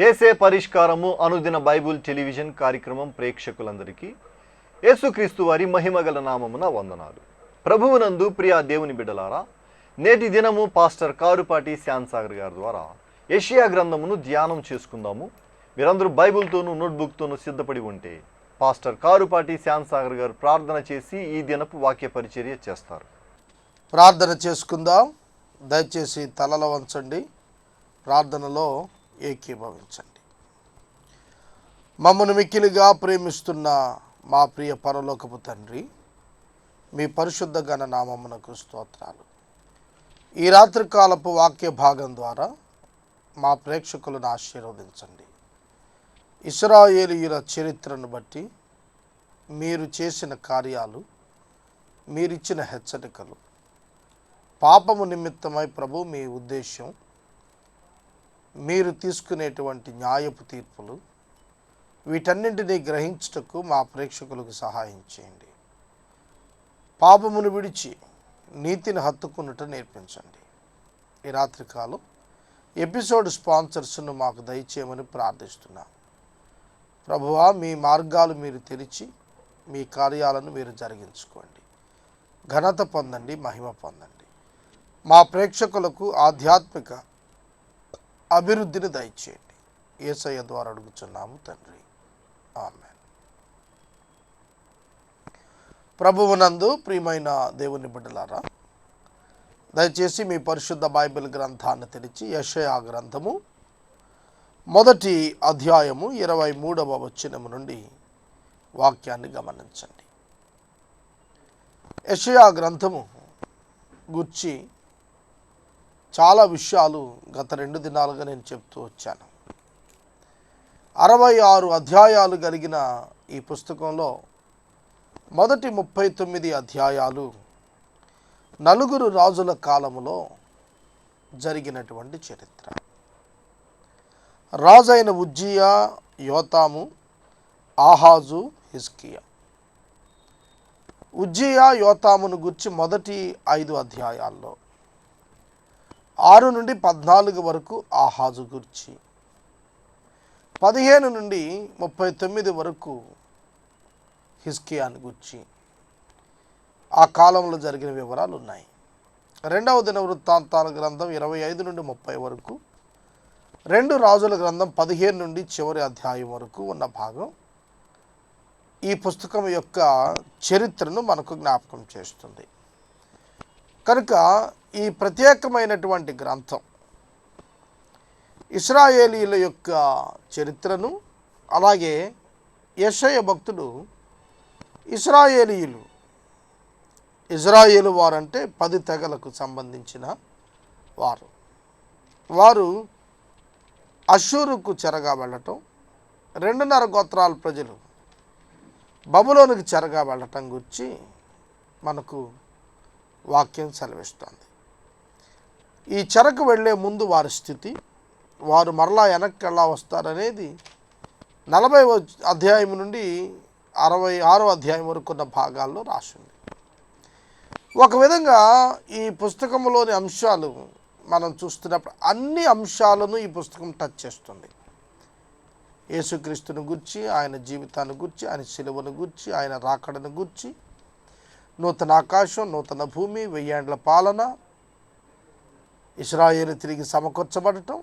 యేసే పరిష్కారము అనుదిన Bible television కార్యక్రమం ప్రేక్షకులందరికీ యేసుక్రీస్తు వారి మహిమగల నామమున వందనాలు. ప్రభువునందు ప్రియా దేవుని బిడ్డలారా, నేటి దినము పాస్టర్ కారుపాటి శ్యాన్సాగర్ గారి ద్వారా యెషయా గ్రంథమును ధ్యానం చేసుకుందాము. మీరందరూ బైబిల్తోనూ నోట్బుక్తోనూ సిద్ధపడి ఉంటే పాస్టర్ కారుపాటి శ్యాన్సాగర్ గారు ప్రార్థన చేసి ఈ దినపు వాక్య పరిచర్య చేస్తారు. ప్రార్థన చేసుకుందాం. దయచేసి తలలో వంచండి, ప్రార్థనలో ఏకీభవించండి. మమ్మను మిక్కిలిగా ప్రేమిస్తున్న మా ప్రియ పరలోకపు తండ్రి, మీ పరిశుద్ధ ఘన నామమునకు స్తోత్రాలు. ఈ రాత్రికాలపు వాక్య భాగం ద్వారా మా ప్రేక్షకులను ఆశీర్వదించండి. ఇశ్రాయేలీయుల చరిత్రను బట్టి మీరు చేసిన కార్యాలు, మీరిచ్చిన హెచ్చరికలు, పాపము నిమిత్తమై ప్రభు మీ ఉద్దేశం, మీరు తీసుకునేటువంటి న్యాయపు తీర్పులు, వీటన్నింటినీ గ్రహించుటకు మా ప్రేక్షకులకు సహాయం చేయండి. పాపమును విడిచి నీతిని హత్తుకున్నట్టు నేర్పించండి. ఈ రాత్రికాలం ఎపిసోడ్ స్పాన్సర్స్ను మాకు దయచేయమని ప్రార్థిస్తున్నాం. ప్రభువా, మీ మార్గాలు మీరు తెరిచి మీ కార్యాలను మీరు జరిగించుకోండి. ఘనత పొందండి, మహిమ పొందండి. మా ప్రేక్షకులకు ఆధ్యాత్మిక అభివృద్ధిని దయచేయండి. యేసయ్య ద్వారా అడుగుచున్నాము తండ్రి, ఆమేన్. ప్రభువునందు ప్రియమైన దేవుని బిడ్డలారా, దయచేసి మీ పరిశుద్ధ బైబిల్ గ్రంథాన్ని తెరిచి యెషయా గ్రంథము 1వ అధ్యాయము 23వ వచనము నుండి వాక్యాన్ని గమనించండి. యెషయా గ్రంథము గురించి చాలా విషయాలు గత 2 దినాలుగా నేను చెప్తూ వచ్చాను. 66 అధ్యాయాలు కలిగిన ఈ పుస్తకంలో మొదటి 39 అధ్యాయాలు 4 రాజుల కాలములో జరిగినటువంటి చరిత్ర. రాజైన ఉజ్జియా, యోతాము, ఆహాజు, హిజ్కియా. ఉజ్జియా, యోతామును గురించి మొదటి 5 అధ్యాయాల్లో 6 నుండి 14 వరకు ఆహాజు గురించి, 15 నుండి 39 వరకు హిజ్కియాను గురించి ఆ కాలంలో జరిగిన వివరాలు ఉన్నాయి. 2వ దినవృత్తాంతాల గ్రంథం 25 నుండి 30 వరకు, 2 రాజుల గ్రంథం 15 నుండి చివరి అధ్యాయం వరకు ఉన్న భాగం ఈ పుస్తకం యొక్క చరిత్రను మనకు జ్ఞాపకం చేస్తుంది. కనుక ఈ ప్రత్యేకమైనటువంటి గ్రంథం ఇశ్రాయేలీయుల యొక్క చరిత్రను, అలాగే యెషయా భక్తుడు ఇజ్రాయేలు వారంటే 10 తెగలకు సంబంధించిన వారు అష్షూరుకు చెరగా వెళ్ళటం, 2.5 గోత్రాల ప్రజలు బబులోనికి చెరగా వెళ్ళటం గురించి మనకు వాక్యం సెలవిస్తుంది. ఈ చెరకు వెళ్ళే ముందు వారి స్థితి, వారు మరలా వెనక్కి ఎలా వస్తారనేది 40వ అధ్యాయం నుండి 66వ అధ్యాయం వరకు ఉన్న భాగాల్లో రాసింది. ఒక విధంగా ఈ పుస్తకంలోని అంశాలు మనం చూస్తున్నప్పుడు అన్ని అంశాలను ఈ పుస్తకం టచ్ చేస్తుంది. యేసుక్రీస్తుని గురించి, ఆయన జీవితాన్ని గురించి, ఆయన శిలువను గురించి, ఆయన రాకడను గురించి, నూతన ఆకాశం, నూతన భూమి, 1000 ఏండ్ల పాలన, ఇశ్రాయేలు తిరిగి సమకూర్చబడటం,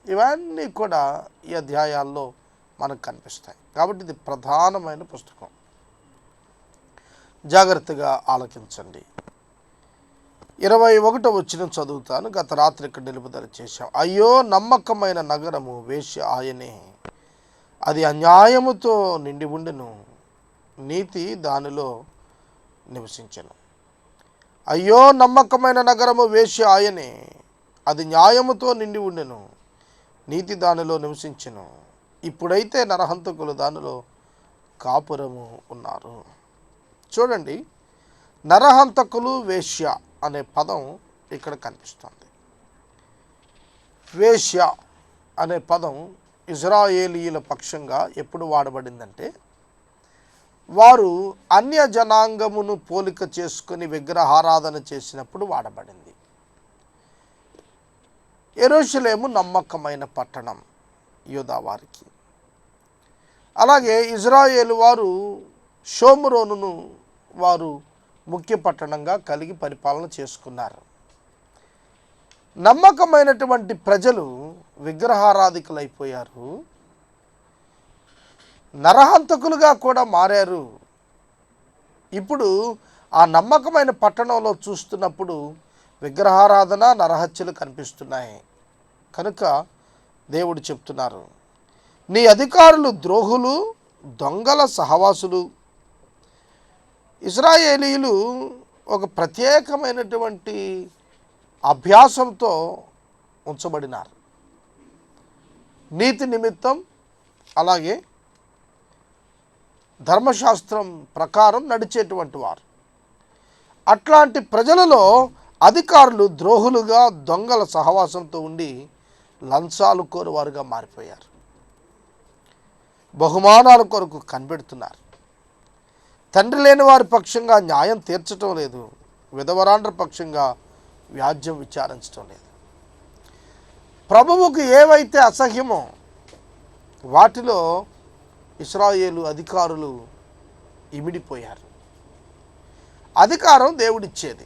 ఇవన్నీ కూడా ఈ అధ్యాయాల్లో మనకు కనిపిస్తాయి. కాబట్టి ఇది ప్రధానమైన పుస్తకం. జాగ్రత్తగా ఆలకించండి. 21వ వచనం చదువుతాను. గత రాత్రి ఇక్కడ నిలుపుదల చేశాం. అయ్యో, నమ్మకమైన నగరము వేశ్య ఆయనే, అది అన్యాయముతో నిండి ఉండెను, నీతి దానిలో నివసించెను. అయ్యో, నమ్మకమైన నగరము వేశ్య ఆయనే, అది న్యాయముతో నిండి ఉండెను, నీతి దానిలో నివసించెను. ఇప్పుడైతే నరహంతకులు దానిలో కాపురము ఉన్నారు. చూడండి, నరహంతకులు, వేశ్య అనే పదం ఇక్కడ కనిపిస్తుంది. వేశ్య అనే పదం ఇజ్రాయేలీయుల పక్షంగా ఎప్పుడు వాడబడిందంటే, వారు అన్య జనాంగమును పోలిక చేసుకుని విగ్రహారాధన చేసినప్పుడు వాడబడింది. యెరూషలేము నమ్మకమైన పట్టణం. యూదా వారికి. అలాగే ఇజ్రాయేలు వారు షోమ్రోనును వారు ముఖ్య పట్టణంగా కలిగి పరిపాలన చేసుకున్నారు. నమ్మకమైనటువంటి ప్రజలు విగ్రహారాధికులైపోయారు, నరహంతకులుగా కూడా మారారు. ఇప్పుడు ఆ నమ్మకమైన పట్టణంలో చూస్తున్నప్పుడు విగ్రహారాధన, నరహత్యలు కనిపిస్తున్నాయి. కనుక దేవుడు చెప్తున్నారు, నీ అధికారులు ద్రోహులు, దొంగల సహవాసులు. ఇశ్రాయేలీయులు ఒక ప్రత్యేకమైనటువంటి అభ్యాసంతో ఉంచబడినారు. నీతి నిమిత్తం, అలాగే ధర్మశాస్త్రం ప్రకారం నడిచేటువంటి వారు. అట్లాంటి ప్రజలలో అధికారులు ద్రోహులుగా, దొంగల సహవాసంతో ఉండి లంచాలు కోరువారుగా మారిపోయారు. బహుమానాల కొరకు కనిపెడుతున్నారు. తండ్రి లేని వారి పక్షంగా న్యాయం తీర్చటం లేదు, విధవరాండ్ర పక్షంగా వ్యాజ్యం విచారించటం లేదు. ప్రభువుకు ఏవైతే అసహ్యమో వాటిలో ఇశ్రాయేలు అధికారులు ఇమిడిపోయారు. అధికారం దేవుడిచ్చేది.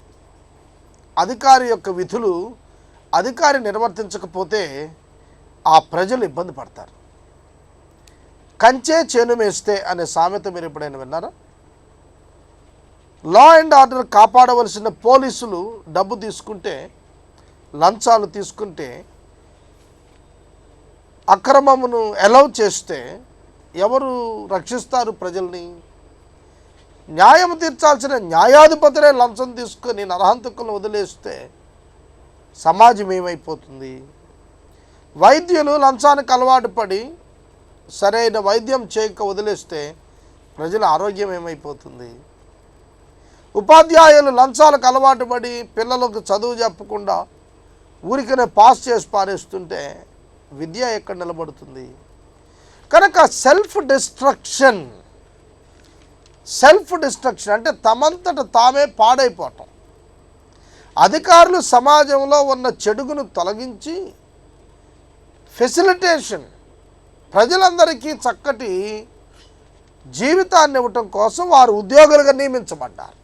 అధికారి యొక్క విధులు అధికారి నిర్వర్తించకపోతే ఆ ప్రజలు ఇబ్బంది పడతారు. కంచే చేను మేస్తే అనే సామెత మీరు ఎప్పుడైనా విన్నారా? లా అండ్ ఆర్డర్ కాపాడవలసిన పోలీసులు డబ్బు తీసుకుంటే, లంచాలు తీసుకుంటే, అక్రమమును అలౌ చేస్తే ఎవరు రక్షిస్తారు ప్రజల్ని? న్యాయం తీర్చాల్సిన న్యాయాధిపతులే లంచం తీసుకొని నరహంతకులను వదిలేస్తే సమాజం ఏమైపోతుంది? వైద్యులు లంచానికి అలవాటు పడి సరైన వైద్యం చేయక వదిలేస్తే ప్రజల ఆరోగ్యం ఏమైపోతుంది? ఉపాధ్యాయులు లంచాలకు అలవాటు పడి పిల్లలకు చదువు చెప్పకుండా ఊరికనే పాస్ చేసి పారేస్తుంటే విద్య ఎక్కడ నిలబడుతుంది? కనుక సెల్ఫ్ డిస్ట్రక్షన్ అంటే తమంతట తామే పాడైపోవటం. అధికారులు సమాజంలో ఉన్న చెడుగును తొలగించి ఫెసిలిటేషన్, ప్రజలందరికీ చక్కటి జీవితాన్ని ఇవ్వటం కోసం వారు ఉద్యోగులుగా నియమించబడ్డారు.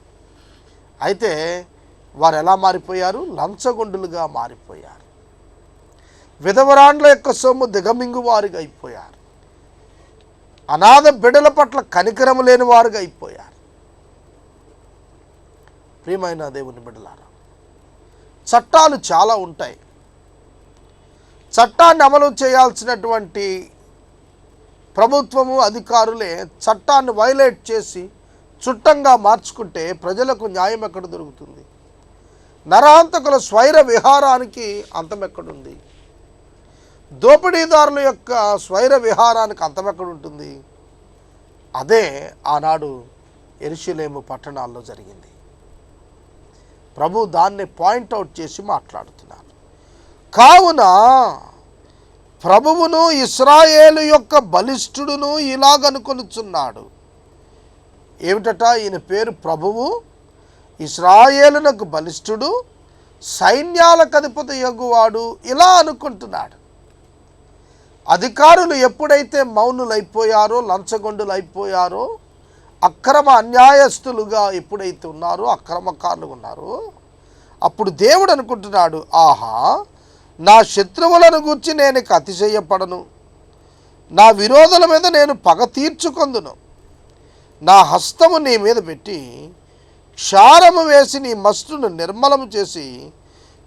అయితే వారు ఎలా మారిపోయారు? లంచగొండులుగా మారిపోయారు. విధవరాండ్ల యొక్క సొమ్ము దిగమింగు వారుగా అయిపోయారు. అనాథ బిడ్డల పట్ల కనికరము లేని వారుగా అయిపోయారు. ప్రియమైన దేవుని బిడ్డలారా, చట్టాలు చాలా ఉంటాయి. చట్టాన్ని అమలు చేయాల్సినటువంటి ప్రభుత్వము, అధికారులే చట్టాన్ని వైలేట్ చేసి చుట్టంగా మార్చుకుంటే ప్రజలకు న్యాయం ఎక్కడ దొరుకుతుంది? నరహంతకుల స్వైర విహారానికి అంతం ఎక్కడుంది? దోపిడీదారుల యొక్క స్వైర విహారానికి అంతం ఎక్కడుంటుంది? అదే ఆనాడు యెరూషలేము పట్టణాల్లో జరిగింది. ప్రభు దాన్ని పాయింట్అవుట్ చేసి మాట్లాడుతున్నారు. కావున ప్రభువును ఇశ్రాయేలు యొక్క బలిష్ఠుడును ఇలాగనుకొనుచున్నాడు. ఏమిటట? ఈయన పేరు ప్రభువు, ఇశ్రాయేలునకు బలిష్ఠుడు, సైన్యాలకు అధిపతి యెహోవాడు. ఇలా అనుకుంటున్నాడు. అధికారులు ఎప్పుడైతే మౌనులైపోయారో, లంచగొండులైపోయారో, అక్రమ అన్యాయస్తులుగా ఎప్పుడైతే ఉన్నారో, అక్రమకారులు ఉన్నారో, అప్పుడు దేవుడు అనుకుంటున్నాడు, ఆహా, నా శత్రువులను గూర్చి నేను ఇక అతిశయపడను, నా విరోధుల మీద నేను పగ తీర్చుకొందును. నా హస్తము నీ మీద పెట్టి క్షారము వేసి నీ మస్టును నిర్మలము చేసి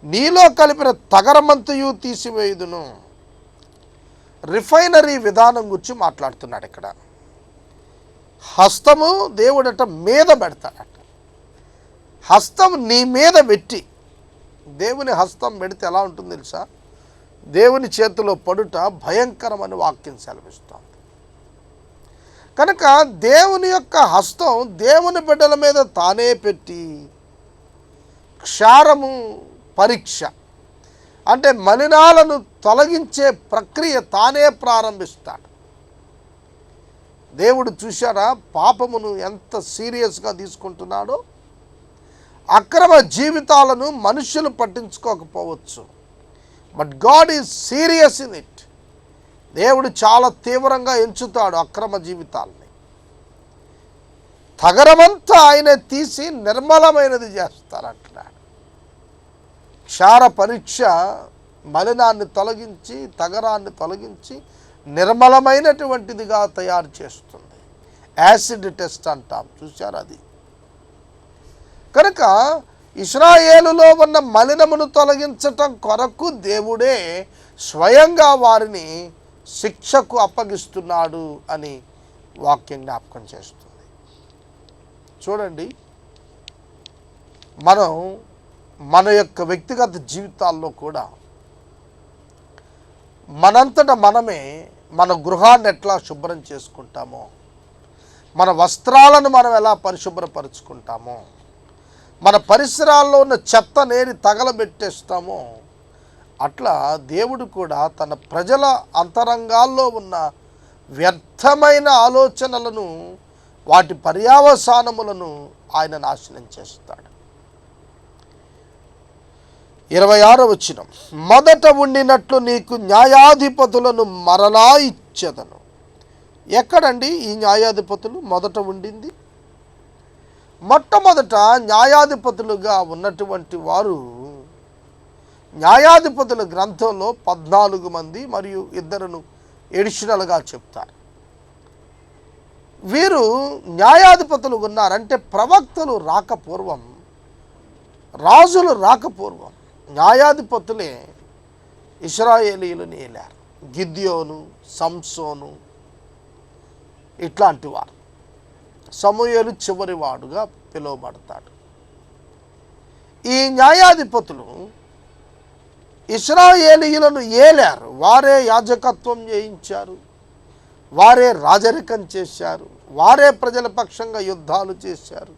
నీలో కలిపిన తగరమంతయు తీసివేయుదును. రిఫైనరీ విధానం గురించి మాట్లాడుతున్నాడు ఇక్కడ. హస్తము దేవుడట మీద పెడతాడట. హస్తం నీ మీద పెట్టి, దేవుని హస్తం పెడితే ఎలా ఉంటుంది తెలుసా? దేవుని చేతిలో పడుట భయంకరమని వాక్యం సెలవిస్తోంది. కనుక దేవుని యొక్క హస్తం దేవుని బిడ్డల మీద తానే పెట్టి క్షారము పరీక్ష అంటే మలినాలను తొలగించే ప్రక్రియ తానే ప్రారంభిస్తాడు. దేవుడు చూశారా పాపమును ఎంత సీరియస్గా తీసుకుంటున్నాడో? అక్రమ జీవితాలను మనుషులు పట్టించుకోకపోవచ్చు, but God is serious in it. దేవుడు చాలా తీవ్రంగా ఎంచుతాడు అక్రమ జీవితాల్ని. తగరమంతా ఆయన తీసి నిర్మలమైనది చేస్తారంటున్నాడు. క్షార పరీక్ష మలినాన్ని తొలగించి, తగరాన్ని తొలగించి నిర్మలమైనటువంటిదిగా తయారు చేస్తుంది. యాసిడ్ టెస్ట్ అంటాం, చూశారు అది. కనుక ఇశ్రాయేలులో ఉన్న మలినమును తొలగించటం కొరకు దేవుడే స్వయంగా వారిని శిక్షకు అప్పగిస్తున్నాడు అని వాక్యం జ్ఞాపకం చేస్తుంది. చూడండి, మనం మన యొక్క వ్యక్తిగత జీవితాల్లో కూడా మనంతట మనమే మన గృహాన్ని ఎట్లా శుభ్రం చేసుకుంటామో, మన వస్త్రాలను మనం ఎలా పరిశుభ్రపరుచుకుంటామో, మన పరిసరాల్లో ఉన్న చెత్త నేరి తగలబెట్టేస్తామో, అట్లా దేవుడు కూడా తన ప్రజల అంతరంగాల్లో ఉన్న వ్యర్థమైన ఆలోచనలను, వాటి పర్యావసానములను ఆయన నాశనం చేస్తాడు. 26వ వచనం, మొదట ఉండినట్లు నీకు న్యాయాధిపతులను మరలా ఇచ్చెదను. ఎక్కడండి ఈ న్యాయాధిపతులు మొదట ఉండింది? మొట్టమొదట న్యాయాధిపతులుగా ఉన్నటువంటి వారు న్యాయాధిపతుల గ్రంథంలో 14 మంది మరియు 2 ఎడిషనల్గా చెప్తారు. వీరు న్యాయాధిపతులు ఉన్నారంటే ప్రవక్తలు రాకపూర్వం, రాజులు రాకపూర్వం న్యాయాధిపతులే ఇశ్రాయేలీయులను ఏలారు. గిద్యోను, సంసోను ఇట్లాంటి వారు. సమూయేలు చివరివాడుగా పిలువబడతాడు. ఈ న్యాయాధిపతులు ఇశ్రాయేలీయులను ఏలారు. వారే యాజకత్వం చేయించారు, వారే రాజరికం చేశారు, వారే ప్రజల పక్షంగా యుద్ధాలు చేశారు.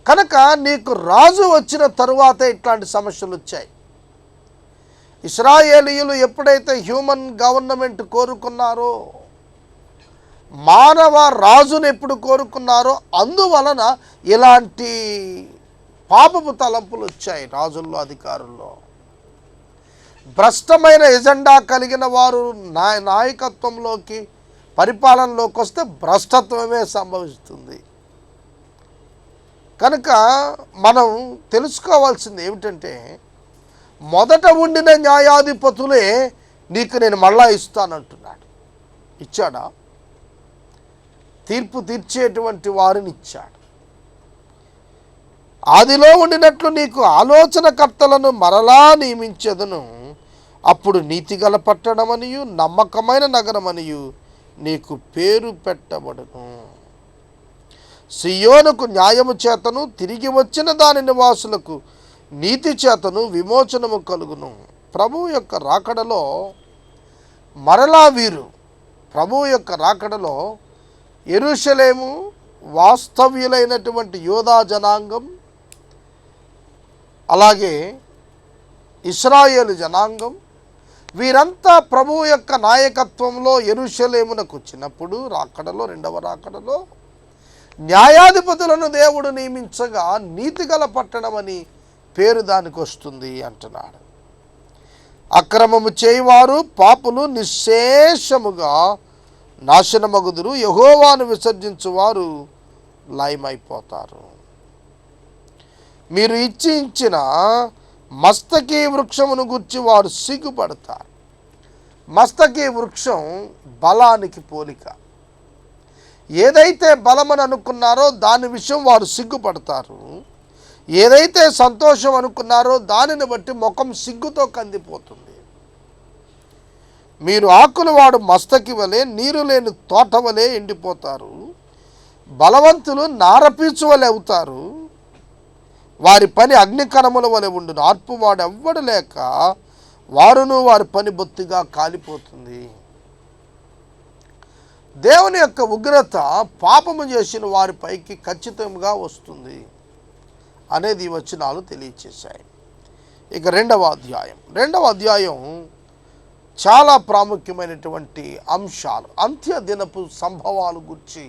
కనుక నీకు రాజు వచ్చిన తరువాతే ఇట్లాంటి సమస్యలు వచ్చాయి. ఇశ్రాయేలీయులు ఎప్పుడైతే హ్యూమన్ గవర్నమెంట్ కోరుకున్నారో, మానవ రాజును ఎప్పుడు కోరుకున్నారో, అందువలన ఇలాంటి పాపపు తలంపులు వచ్చాయి రాజుల్లో, అధికారుల్లో. భ్రష్టమైన ఎజెండా కలిగిన వారు నాయకత్వంలోకి, పరిపాలనలోకి వస్తే భ్రష్టత్వమే సంభవిస్తుంది. కనుక మనం తెలుసుకోవాల్సింది ఏమిటంటే, మొదట ఉండిన న్యాయాధిపతులే నీకు నేను మళ్ళా ఇస్తానంటున్నాడు. ఇచ్చాడా? తీర్పు తీర్చేటువంటి వారిని ఇచ్చాడు. ఆదిలో ఉండినట్లు నీకు ఆలోచనకర్తలను మరలా నియమించెదను. అప్పుడు నీతిగల పట్టణమనియు నమ్మకమైన నగరమనియు నీకు పేరు పెట్టబడును. సియోనుకు న్యాయము చేతను, తిరిగి వచ్చిన దాని నివాసులకు నీతి చేతను విమోచనము కలుగును. ప్రభువు యొక్క రాకడలో మరలా వీరు, ప్రభువు యొక్క రాకడలో యెరూషలేము, వాస్తవ్యులైనటువంటి యోధా జనాంగం, అలాగే ఇశ్రాయేలు జనాంగం, వీరంతా ప్రభువు యొక్క నాయకత్వంలో యెరూషలేమునకు వచ్చినప్పుడు రాకడలో, రెండవ రాకడలో న్యాయాధిపతులను దేవుడు నియమించగా నీతిగల పట్టణమని పేరు దానికి వస్తుంది అంటున్నాడు. అక్రమము చేయవారు, పాపులు నిశ్శేషముగా నాశనమగుదురు. యెహోవాను విసర్జించువారు లయమైపోతారు. మీరు ఇచ్చిన మస్తకి వృక్షమును గుర్చి వారు సిగ్గుపడతారు. మస్తకి వృక్షం బలానికి పోలిక. ఏదైతే బలమని అనుకున్నారో దాని విషయం వారు సిగ్గుపడతారు. ఏదైతే సంతోషం అనుకున్నారో దానిని బట్టి ముఖం సిగ్గుతో కందిపోతుంది. మీరు ఆకులు వాడు మస్తకి వలె, నీరు లేని తోట వలె ఎండిపోతారు. బలవంతులు నారపీచు వలె అవుతారు. వారి పని అగ్నికణముల వలె ఉండును. ఆర్పువాడు ఎవ్వడు లేక వారును వారి పని బొత్తిగా కాలిపోతుంది. దేవుని యొక్క ఉగ్రత పాపము చేసిన వారిపైకి ఖచ్చితంగా వస్తుంది అనేది ఈ వచనాలు తెలియచేశాయి. ఇక రెండవ అధ్యాయం చాలా ప్రాముఖ్యమైనటువంటి అంశాలు, అంత్య దినపు సంభవాలు గురించి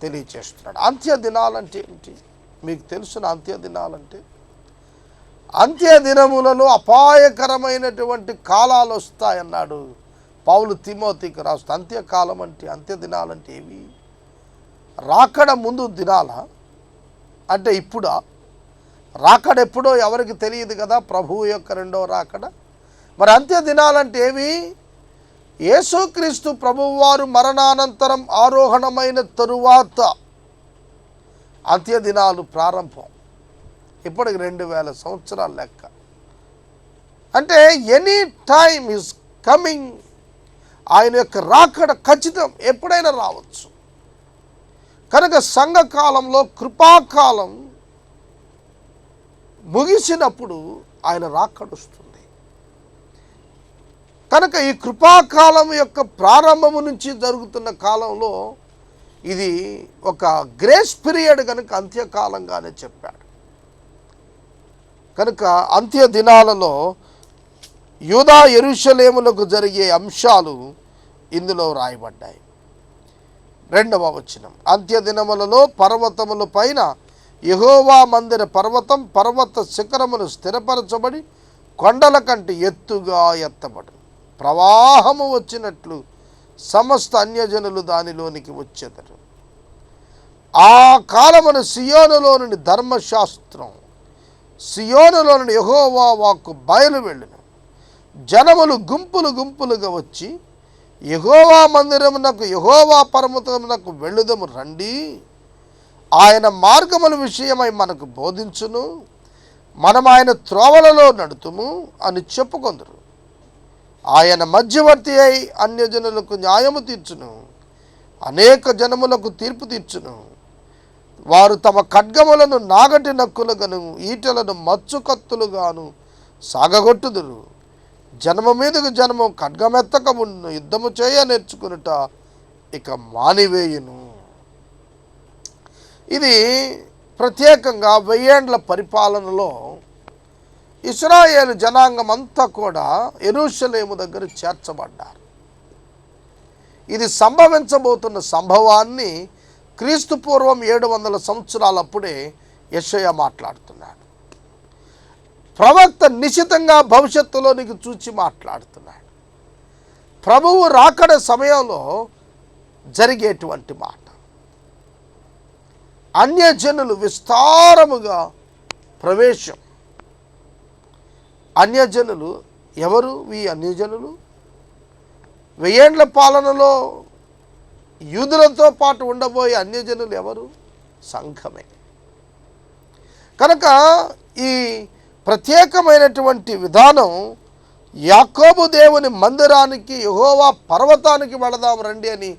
తెలియచేస్తున్నాడు. అంత్య దినాలంటే ఏంటి? మీకు తెలుసున అంత్య దినాలంటే, అంత్య దినములలో అపాయకరమైనటువంటి కాలాలు వస్తాయన్నాడు పౌలు తిమోతికి రాస్తూ అంత్యకాలం అంటే అంత్య దినాలంటే ఏవి? రాకడ ముందు దినాలా? అంటే ఇప్పుడా? రాకడ ఎప్పుడో ఎవరికి తెలియదు కదా, ప్రభువు యొక్క రెండవ రాకడ. మరి అంత్య దినాలంటే ఏవి? యేసుక్రీస్తు ప్రభువారు మరణానంతరం ఆరోహణమైన తరువాత అంత్య దినాలు ప్రారంభం. ఇప్పటికి 2000 సంవత్సరాల లెక్క. అంటే ఎనీ టైమ్ ఈజ్ కమింగ్. ఆయన యొక్క రాకడ ఖచ్చితం, ఎప్పుడైనా రావచ్చు. కనుక సంఘకాలంలో కృపాకాలం ముగిసినప్పుడు ఆయన రాకడొస్తుంది. కనుక ఈ కృపాకాలం యొక్క ప్రారంభము నుంచి జరుగుతున్న కాలంలో ఇది ఒక గ్రేస్ పీరియడ్ కనుక అంత్యకాలంగానే చెప్పాడు. కనుక అంత్య దినాలలో యూదా యెరూషలేములకు జరిగే అంశాలు ఇందులో రాయబడ్డాయి. 2వ వచనం, అంత్య దినములలో పర్వతముల పైన యెహోవా మందిర పర్వతం పర్వత శిఖరములు స్థిరపరచబడి కొండల కంటే ఎత్తుగా ఎత్తబడు. ప్రవాహము వచ్చినట్లు సమస్త అన్యజనులు దానిలోనికి వచ్చేదరు. ఆ కాలమున సియోనులో నుండి ధర్మశాస్త్రం, సియోనులో నుండి యెహోవా వాక్కు బయలు వెళ్ళును. జనములు గుంపులు గుంపులుగా వచ్చి యెహోవా మందిరమునకు యెహోవా పర్వతమునకు వెళ్ళుదము రండి, ఆయన మార్గముల విషయమై మనకు బోధించును, మనం ఆయన త్రోవలలో నడుతుము అని చెప్పుకొందురు. ఆయన మధ్యవర్తి అయి అన్యజనులకు న్యాయము తీర్చును, అనేక జనములకు తీర్పు తీర్చును. వారు తమ ఖడ్గములను నాగటి నక్కులుగాను ఈటలను మచ్చు కత్తులుగాను సాగగొట్టుదురు. జన్మ మీదకు జన్మం ఖడ్గమెత్తక ఉండును, యుద్ధము చేయ నేర్చుకునుట ఇక మానివేయును. ఇది ప్రత్యేకంగా 1000 ఏండ్ల పరిపాలనలో ఇశ్రాయేలు జనాంగం అంతా కూడా యెరూషలేము దగ్గర చేర్చబడ్డారు. ఇది సంభవించబోతున్న సంభవాన్ని క్రీస్తు పూర్వం 700 సంవత్సరాలప్పుడే యెషయా మాట్లాడుతున్నాడు. ప్రవక్త నిశ్చితంగా భవిష్యత్తులోనికి చూచి మాట్లాడుతున్నాడు. ప్రభువు రాకడ సమయంలో జరిగేటువంటి మాట. అన్యజనులు విస్తారముగా ప్రవేశం. అన్యజనులు ఎవరు? ఈ అన్యజనులు 1000 ఏండ్ల పాలనలో యూదులతో పాటు ఉండబోయే అన్యజనులు ఎవరు? సంఘమే. కనుక ఈ ప్రత్యేకమైనటువంటి విధానం యాకోబు దేవుని మందిరానికి యెహోవా పర్వతానికి వెళదాం రండి అని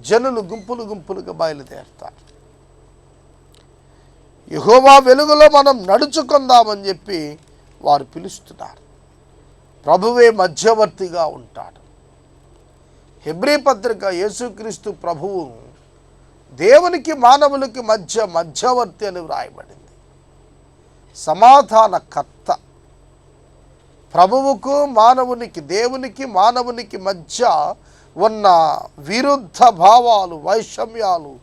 జనులు గుంపులు గుంపులుగా బయలుదేరుతారు. యెహోవా వెలుగులో మనం నడుచుకుందామని చెప్పి వారు పిలుస్తున్నారు. ప్రభువే మధ్యవర్తిగా ఉంటాడు. హెబ్రీ పత్రిక యేసుక్రీస్తు ప్రభువు దేవునికి మానవులకి మధ్యవర్తి అని వ్రాయబడింది. సమాధానకర్త. ప్రభువుకు మానవునికి, దేవునికి మానవునికి మధ్య ఉన్న విరుద్ధ భావాలు, వైషమ్యాలు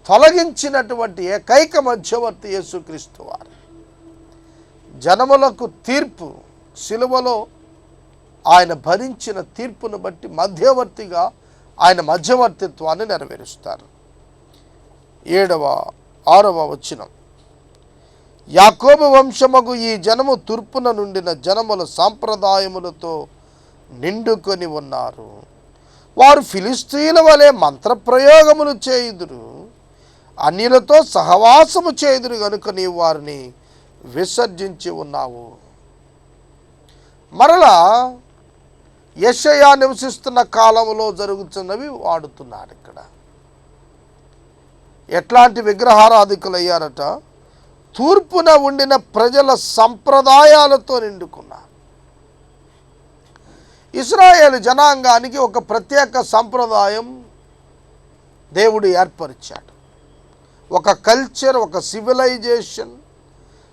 తొలగించినటువంటి ఏకైక మధ్యవర్తి యేసుక్రీస్తు వారు. జనములకు తీర్పు, సిలువలో ఆయన భరించిన తీర్పును బట్టి మధ్యవర్తిగా ఆయన మధ్యవర్తిత్వాన్ని నెరవేరుస్తారు. 6వ వచనం, యాకోబు వంశముకు ఈ జనము తూర్పున నుండిన జనముల సాంప్రదాయములతో నిండుకొని ఉన్నారు. వారు ఫిలిస్తీయుల వలె మంత్రప్రయోగములు చేయుదురు, అన్యులతో సహవాసము చేయుదురు గనుక నీవు వారిని విసర్జించి ఉన్నావు. మరలా యెషయా నివసిస్తున్న కాలంలో జరుగుతున్నవి వాడుతున్నాడు ఇక్కడ. ఎట్లాంటి విగ్రహారాధికులు అయ్యారట? తూర్పున ఉండిన ప్రజల సంప్రదాయాలతో నిండుకున్నారు. ఇశ్రాయేలు జనాంగానికి ఒక ప్రత్యేక సంప్రదాయం దేవుడు ఏర్పరిచాడు. ఒక కల్చర్, ఒక సివిలైజేషన్,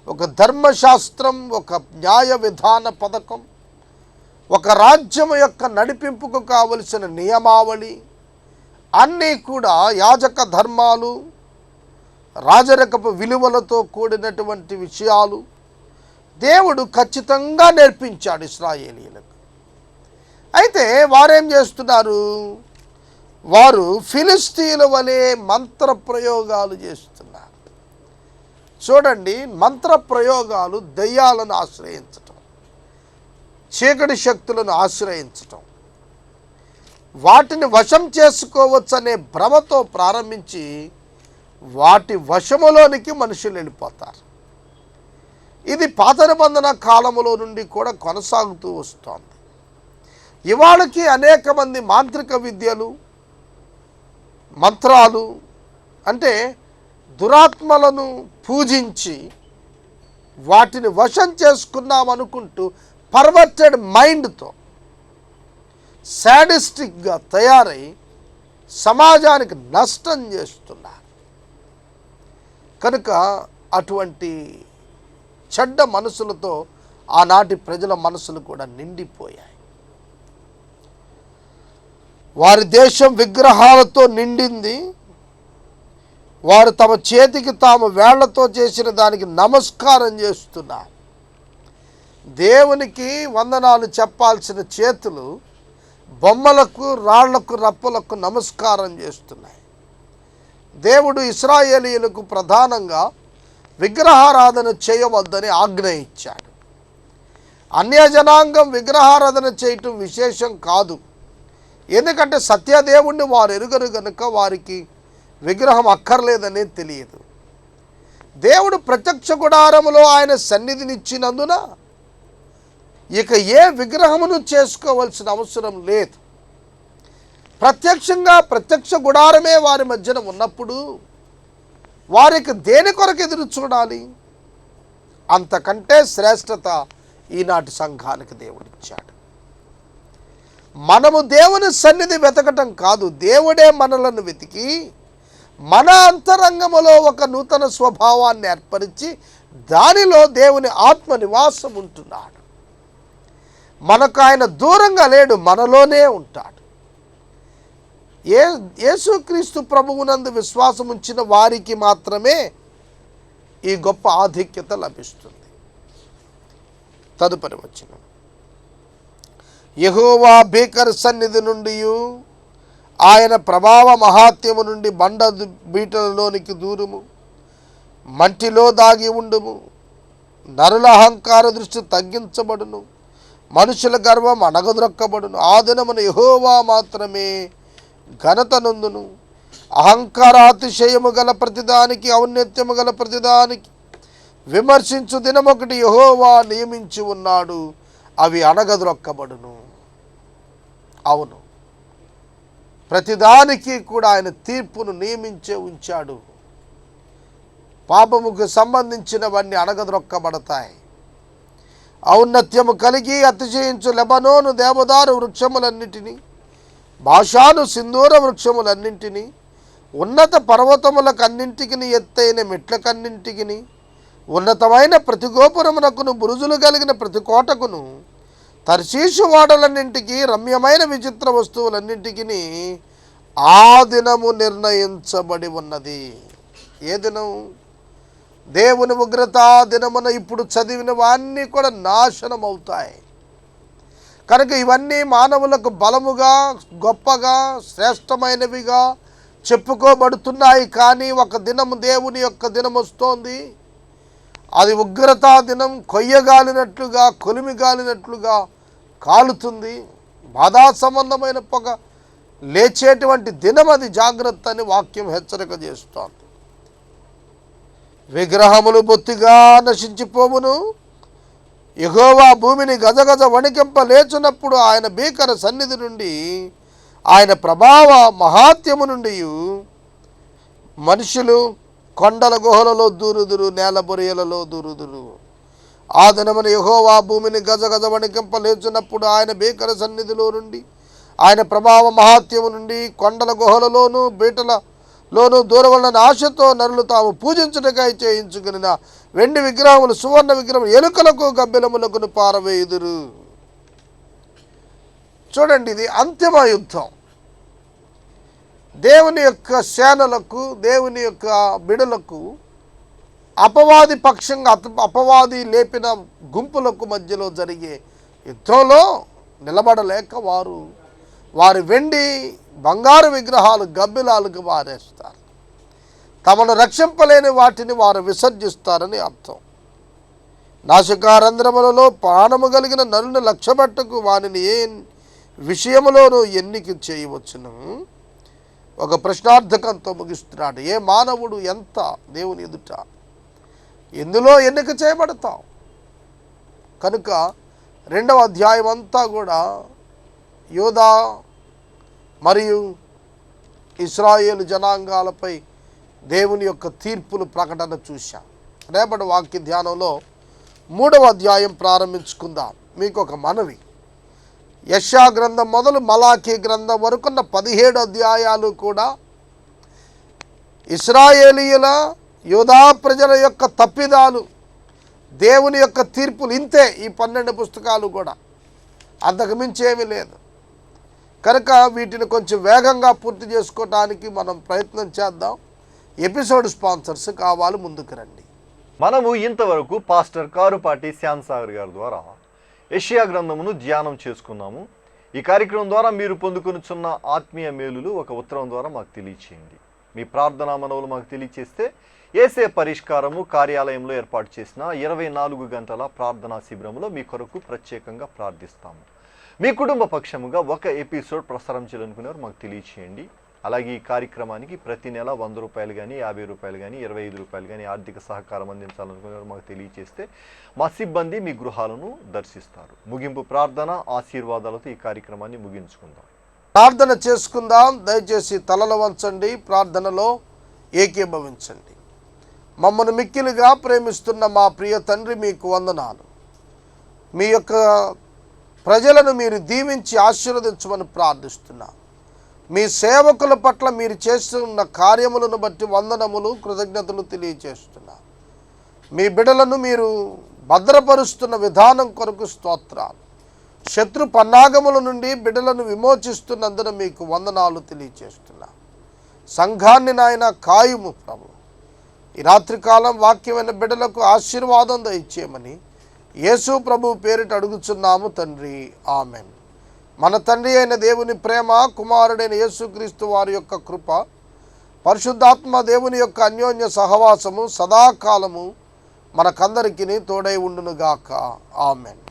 ఒక ధర్మశాస్త్రం, ఒక న్యాయ విధాన పథకం, ఒక రాజ్యం యొక్క నడిపింపుకు కావలసిన నియమావళి అన్నీ కూడా యాజక ధర్మాలు, రాజరికపు విలువలతో కూడినటువంటి విషయాలు దేవుడు ఖచ్చితంగా నేర్పించాడు ఇశ్రాయేలీయులకు. అయితే వారేం చేస్తున్నారు? వారు ఫిలిస్తీన్ల వలె మంత్ర ప్రయోగాలు చేస్తున్నారు. చూడండి, మంత్ర ప్రయోగాలు దయ్యాలను ఆశ్రయించటం, చీకటి శక్తులను ఆశ్రయించటం, వాటిని వశం చేసుకోవచ్చనే భ్రమతో ప్రారంభించి వాటి వశములోనికి మనుషులు వెళ్ళిపోతారు. ఇది పాత నిబంధన కాలములో నుండి కూడా కొనసాగుతూ వస్తోంది. ఇవాళకి అనేక మంది మాంత్రిక విద్యలు, మంత్రాలు అంటే దురాత్మలను పూజించి వాటిని వశం చేసుకున్నామనుకుంటూ పర్వర్టెడ్ మైండ్తో సాడిస్టిక్గా తయారై సమాజానికి నష్టం చేస్తున్నారు. కనుక అటువంటి చెడ్డ మనసులతో ఆనాటి ప్రజల మనసులు కూడా నిండిపోయాయి. వారి దేశం విగ్రహాలతో నిండింది. వారు తమ చేతికి తాము వేళ్లతో చేసిన దానికి నమస్కారం చేస్తున్నారు. దేవునికి వందనాలు చెప్పాల్సిన చేతులు బొమ్మలకు, రాళ్లకు, రప్పలకు నమస్కారం చేస్తున్నాయి. దేవుడు ఇశ్రాయేలీయులకు ప్రధానంగా విగ్రహారాధన చేయవద్దని ఆజ్ఞ ఇచ్చాడు. అన్యజనాంగం విగ్రహారాధన చేయటం విశేషం కాదు. ఎందుకంటే సత్యదేవుణ్ణి వారు ఎరుగరు కనుక వారికి విగ్రహం అక్కర్లేదనే తెలియదు. దేవుడు ప్రత్యక్ష గుడారములో ఆయన సన్నిధినిచ్చినందున ఇక ఏ విగ్రహమును చేసుకోవలసిన అవసరం లేదు. ప్రత్యక్ష గుడారమే వారి మధ్యన ఉన్నప్పుడు వారికి దేని కొరకు ఎదురు చూడాలి? అంతకంటే శ్రేష్టత ఈనాటి సంఘానికి దేవుడిచ్చాడు. మనము దేవుని సన్నిధి వెతకటం కాదు, దేవుడే మనలను వెతికి మన అంతరంగములో ఒక నూతన స్వభావాన్ని ఏర్పరిచి దానిలో దేవుని ఆత్మ నివాసం ఉంటున్నాడు. మనకు ఆయన దూరంగా లేడు, మనలోనే ఉంటాడు. యేసుక్రీస్తు ప్రభువునందు విశ్వాసం ఉంచిన వారికి మాత్రమే ఈ గొప్ప ఆధిక్యత లభిస్తుంది. తదుపరి వచనం, యెహోవా భీకర సన్నిధి నుండి ఆయన ప్రభావ మహాత్యము నుండి బండ బీటలలోనికి దూరుము, మంటిలో దాగి ఉండుము. నరుల అహంకార దృష్టి తగ్గించబడును, మనుషుల గర్వం అణగద్రొక్కబడును. ఆ దినమున యెహోవా మాత్రమే ఘనత నొందును. అహంకారాతిశయము గల ప్రతిదానికి, ఔన్నత్యము గల ప్రతిదానికి విమర్శించు దినమొకటి యెహోవా నియమించి ఉన్నాడు, అవి అణగద్రొక్కబడును. అవును, ప్రతిదానికి కూడా ఆయన తీర్పును నియమించే ఉంచాడు. పాపముకు సంబంధించినవన్నీ అణగద్రొక్కబడతాయి. ఔన్నత్యము కలిగి అతిశయించు లెబనోను దేవదారు వృక్షములన్నిటినీ, బాషాను సింధూర వృక్షములన్నింటినీ, ఉన్నత పర్వతములకన్నింటికి, ఎత్తైన మెట్లకన్నింటికి, ఉన్నతమైన ప్రతి గోపురమునకును, బురుజులు కలిగిన ప్రతి కోటకును, తర్షీషు వాడలన్నింటికి, రమ్యమైన విచిత్ర వస్తువులన్నింటికి ఆ దినము నిర్ణయించబడి ఉన్నది. ఏ దినం? దేవుని ఉగ్రత దినమున ఇప్పుడు చదివినవన్నీ కూడా నాశనం అవుతాయి. కనుక ఇవన్నీ మానవులకు బలముగా, గొప్పగా, శ్రేష్టమైనవిగా చెప్పుకోబడుతున్నాయి. కానీ ఒక దినము, దేవుని యొక్క దినం వస్తోంది. అది ఉగ్రతా దినం. కొయ్యగాలినట్లుగా, కొలిమిగాలినట్లుగా కాలుతుంది. బాధా సంబంధమైన పొగ లేచేటువంటి దినం అది. జాగ్రత్త అని వాక్యం హెచ్చరిక చేస్తోంది. విగ్రహములు బొత్తిగా నశించిపోవును. యెహోవా భూమిని గజగజ వణికింప లేచున్నప్పుడు ఆయన భీకర సన్నిధి నుండి, ఆయన ప్రభావ మహాత్యము నుండి మనుషులు కొండల గుహలలో దూరుదురు, నేల బొరియలలో దూరుదురు. ఆ దినమున యెహోవా భూమిని గజగజ వణికింప లేచున్నప్పుడు ఆయన భీకర సన్నిధిలో నుండి, ఆయన ప్రభావ మహాత్యము నుండి కొండల గుహలలోను బీటలలోను దూరవలన ఆశతో నరులు తాము పూజించుటకై చేయించుకుని వెండి విగ్రహములు, సువర్ణ విగ్రహములు, ఎలుకలకు గబ్బెలములకు పారవేయుదురు. చూడండి, ఇది అంతిమ యుద్ధం. దేవుని యొక్క సేనలకు, దేవుని యొక్క బిడలకు, అపవాది పక్షంగా అపవాది లేపిన గుంపులకు మధ్యలో జరిగే యుద్ధంలో నిలబడలేక వారి వెండి బంగారు విగ్రహాలు గబ్బిలాలకు వారేస్తారు. తమను రక్షింపలేని వాటిని వారు విసర్జిస్తారని అర్థం. నాసికారంధ్రములలో ప్రాణము కలిగిన నరుని లక్ష్యపెట్టకు, వానిని ఏ విషయములోనూ ఎన్నిక చేయవచ్చును. ఒక ప్రశ్నార్థకంతో ముగిస్తున్నాడు. ఏ మానవుడు ఎంత దేవుని ఎదుట ఎందులో ఎన్నిక చేయబడతాం? కనుక 2వ అధ్యాయం అంతా కూడా యూదా మరియు ఇశ్రాయేలు జనాంగాలపై దేవుని యొక్క తీర్పులు ప్రకటన చూశాం. రేపటి వాక్య ధ్యానంలో 3వ అధ్యాయం ప్రారంభించుకుందాం. మీకు ఒక మనవి, యెషయా గ్రంథం మొదలు మలాకీ గ్రంథం వరకున్న 17 అధ్యాయాలు కూడా ఇశ్రాయేలీయుల యూదా ప్రజల యొక్క తప్పిదాలు, దేవుని యొక్క తీర్పులు ఇంతే. ఈ 12 పుస్తకాలు కూడా అంతకు మించి ఏమీ లేదు. కనుక వీటిని కొంచెం వేగంగా పూర్తి చేసుకోవడానికి మనం ప్రయత్నం చేద్దాం. ఎపిసోడ్ స్పాన్సర్స్ కావాలి, ముందుకు రండి. మనము ఇంతవరకు పాస్టర్ కారుపాటి శ్యాంసాగర్ గారి ద్వారా యెషయా గ్రంథమును ధ్యానం చేసుకున్నాము. ఈ కార్యక్రమం ద్వారా మీరు పొందుకొనుచున్న ఆత్మీయ మేలులు ఒక ఉత్తరం ద్వారా మాకు తెలియచేయండి. మీ ప్రార్థనా మనవులు మాకు తెలియచేస్తే ఏసే పరిష్కారము కార్యాలయంలో ఏర్పాటు చేసిన 24 గంటల ప్రార్థనా శిబిరంలో మీ కొరకు ప్రత్యేకంగా ప్రార్థిస్తాము. మీ కుటుంబ పక్షముగా ఒక ఎపిసోడ్ ప్రసారం చేయాలనుకునేవారు మాకు తెలియచేయండి. అలాగే ఈ కార్యక్రమానికి ప్రతి నెల 100 రూపాయలు కానీ, 50 రూపాయలు కానీ, 25 రూపాయలు కానీ ఆర్థిక సహకారం అందించాలనుకునేవారు మాకు తెలియచేస్తే మా సిబ్బంది మీ గృహాలను దర్శిస్తారు. ముగింపు ప్రార్థన ఆశీర్వాదాలతో ఈ కార్యక్రమాన్ని ముగించుకుందాం. ప్రార్థన చేసుకుందాం. దయచేసి తలలు వంచండి, ప్రార్థనలో ఏకీభవించండి. మమ్మల్ని మిక్కిలిగా ప్రేమిస్తున్న మా ప్రియ తండ్రి, మీకు వందనాలు. మీ యొక్క ప్రజలను మీరు దీవించి ఆశీర్వదించమని ప్రార్థిస్తున్నా. మీ సేవకుల పట్ల మీరు చేస్తున్న కార్యములను బట్టి వందనములు, కృతజ్ఞతలు తెలియజేస్తున్నా. మీ బిడ్డలను మీరు భద్రపరుస్తున్న విధానం కొరకు స్తోత్రాలు. శత్రు పన్నాగముల నుండి బిడ్డలను విమోచిస్తున్నందున మీకు వందనాలు తెలియజేస్తున్నా. సంఘాన్ని నాయన కాయుము ప్రభు. ఈ రాత్రికాలం వాక్యమైన బిడ్డలకు ఆశీర్వాదం దయచేయమని యేసు ప్రభు పేరిట అడుగుచున్నాము తండ్రి, ఆమెన్. మన తండ్రి అయిన దేవుని ప్రేమ, కుమారుడైన యేసుక్రీస్తు వారి యొక్క కృప, పరిశుద్ధాత్మ దేవుని యొక్క అన్యోన్య సహవాసము సదాకాలము మనకందరికీ తోడై ఉండునుగాక. ఆమెన్.